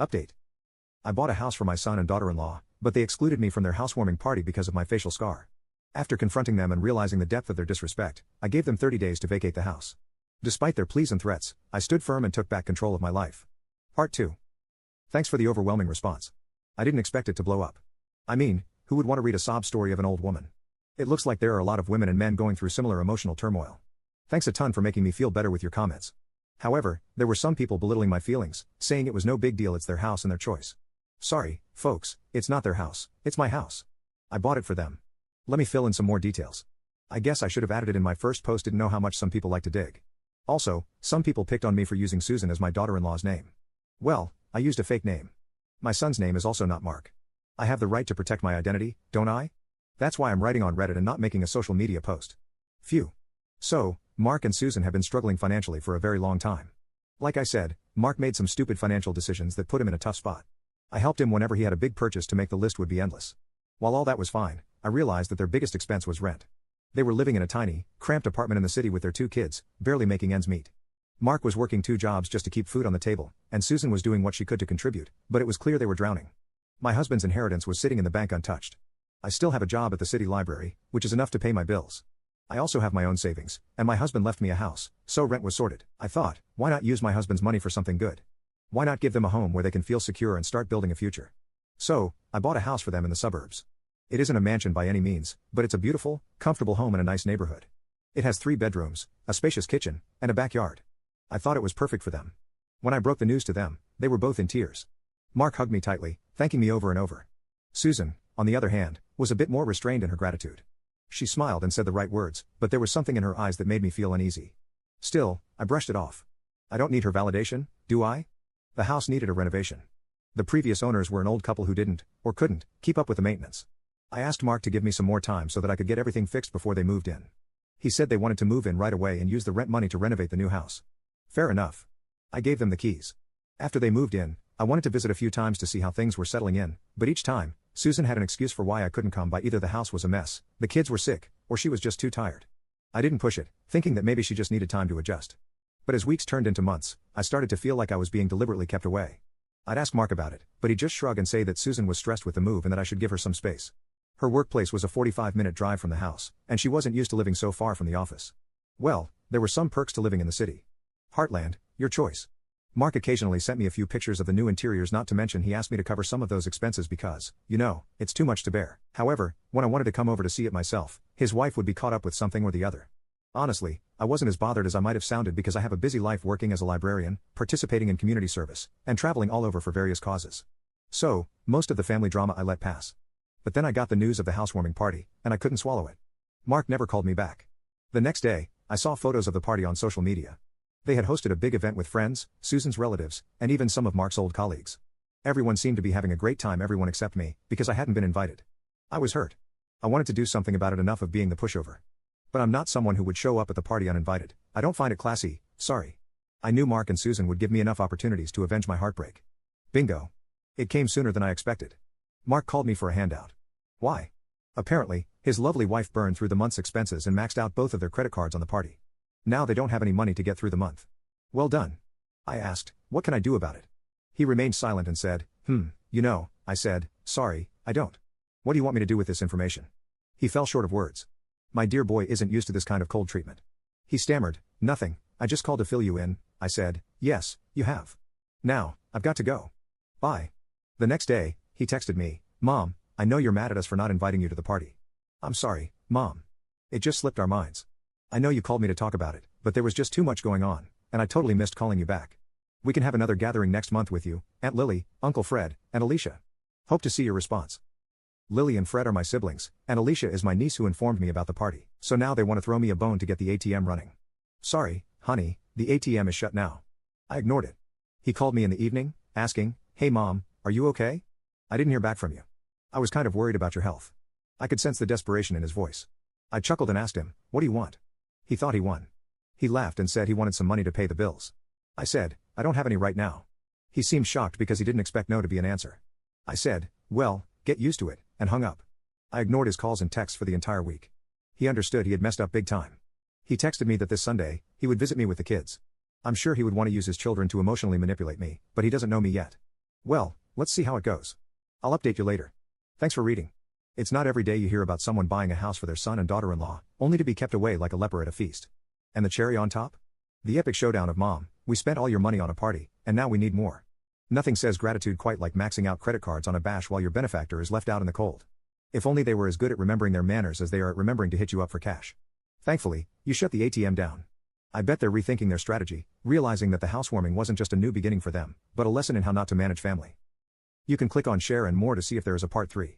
Update. I bought a house for my son and daughter-in-law, but they excluded me from their housewarming party because of my facial scar. After confronting them and realizing the depth of their disrespect, I gave them 30 days to vacate the house. Despite their pleas and threats, I stood firm and took back control of my life. Part 2. Thanks for the overwhelming response. I didn't expect it to blow up. I mean, who would want to read a sob story of an old woman? It looks like there are a lot of women and men going through similar emotional turmoil. Thanks a ton for making me feel better with your comments. However, there were some people belittling my feelings, saying it was no big deal, it's their house and their choice. Sorry, folks, it's not their house, it's my house. I bought it for them. Let me fill in some more details. I guess I should have added it in my first post, didn't know how much some people like to dig. Also, some people picked on me for using Susan as my daughter-in-law's name. Well, I used a fake name. My son's name is also not Mark. I have the right to protect my identity, don't I? That's why I'm writing on Reddit and not making a social media post. Phew. So, Mark and Susan have been struggling financially for a very long time. Like I said, Mark made some stupid financial decisions that put him in a tough spot. I helped him whenever he had a big purchase to make the list would be endless. While all that was fine, I realized that their biggest expense was rent. They were living in a tiny, cramped apartment in the city with their 2 kids, barely making ends meet. Mark was working 2 jobs just to keep food on the table, and Susan was doing what she could to contribute, but it was clear they were drowning. My husband's inheritance was sitting in the bank untouched. I still have a job at the city library, which is enough to pay my bills. I also have my own savings, and my husband left me a house, so rent was sorted. I thought, why not use my husband's money for something good? Why not give them a home where they can feel secure and start building a future? So, I bought a house for them in the suburbs. It isn't a mansion by any means, but it's a beautiful, comfortable home in a nice neighborhood. It has 3 bedrooms, a spacious kitchen, and a backyard. I thought it was perfect for them. When I broke the news to them, they were both in tears. Mark hugged me tightly, thanking me over and over. Susan, on the other hand, was a bit more restrained in her gratitude. She smiled and said the right words, but there was something in her eyes that made me feel uneasy. Still, I brushed it off. I don't need her validation, do I? The house needed a renovation. The previous owners were an old couple who didn't, or couldn't, keep up with the maintenance. I asked Mark to give me some more time so that I could get everything fixed before they moved in. He said they wanted to move in right away and use the rent money to renovate the new house. Fair enough. I gave them the keys. After they moved in, I wanted to visit a few times to see how things were settling in, but each time, Susan had an excuse for why I couldn't come by. Either the house was a mess, the kids were sick, or she was just too tired. I didn't push it, thinking that maybe she just needed time to adjust. But as weeks turned into months, I started to feel like I was being deliberately kept away. I'd ask Mark about it, but he'd just shrug and say that Susan was stressed with the move and that I should give her some space. Her workplace was a 45-minute drive from the house, and she wasn't used to living so far from the office. Well, there were some perks to living in the city. Heartland, your choice. Mark occasionally sent me a few pictures of the new interiors, not to mention he asked me to cover some of those expenses because, it's too much to bear. However, when I wanted to come over to see it myself, his wife would be caught up with something or the other. Honestly, I wasn't as bothered as I might have sounded because I have a busy life working as a librarian, participating in community service, and traveling all over for various causes. So, most of the family drama I let pass. But then I got the news of the housewarming party, and I couldn't swallow it. Mark never called me back. The next day, I saw photos of the party on social media. They had hosted a big event with friends, Susan's relatives, and even some of Mark's old colleagues. Everyone seemed to be having a great time, everyone except me, because I hadn't been invited. I was hurt. I wanted to do something about it, enough of being the pushover. But I'm not someone who would show up at the party uninvited. I don't find it classy, sorry. I knew Mark and Susan would give me enough opportunities to avenge my heartbreak. Bingo. It came sooner than I expected. Mark called me for a handout. Why? Apparently, his lovely wife burned through the month's expenses and maxed out both of their credit cards on the party. Now they don't have any money to get through the month. Well done. I asked, what can I do about it? He remained silent and said, I said, sorry, I don't. What do you want me to do with this information? He fell short of words. My dear boy isn't used to this kind of cold treatment. He stammered, nothing, I just called to fill you in. I said, yes, you have. Now, I've got to go. Bye. The next day, he texted me, Mom, I know you're mad at us for not inviting you to the party. I'm sorry, Mom. It just slipped our minds. I know you called me to talk about it, but there was just too much going on, and I totally missed calling you back. We can have another gathering next month with you, Aunt Lily, Uncle Fred, and Alicia. Hope to see your response. Lily and Fred are my siblings, and Alicia is my niece who informed me about the party, so now they want to throw me a bone to get the ATM running. Sorry, honey, the ATM is shut now. I ignored it. He called me in the evening, asking, hey Mom, are you okay? I didn't hear back from you. I was kind of worried about your health. I could sense the desperation in his voice. I chuckled and asked him, what do you want? He thought he won. He laughed and said he wanted some money to pay the bills. I said, I don't have any right now. He seemed shocked because he didn't expect no to be an answer. I said, well, get used to it, and hung up. I ignored his calls and texts for the entire week. He understood he had messed up big time. He texted me that this Sunday, he would visit me with the kids. I'm sure he would want to use his children to emotionally manipulate me, but he doesn't know me yet. Well, let's see how it goes. I'll update you later. Thanks for reading. It's not every day you hear about someone buying a house for their son and daughter-in-law, only to be kept away like a leper at a feast. And the cherry on top? The epic showdown of mom, we spent all your money on a party, and now we need more. Nothing says gratitude quite like maxing out credit cards on a bash while your benefactor is left out in the cold. If only they were as good at remembering their manners as they are at remembering to hit you up for cash. Thankfully, you shut the ATM down. I bet they're rethinking their strategy, realizing that the housewarming wasn't just a new beginning for them, but a lesson in how not to manage family. You can click on share and more to see if there is a part 3.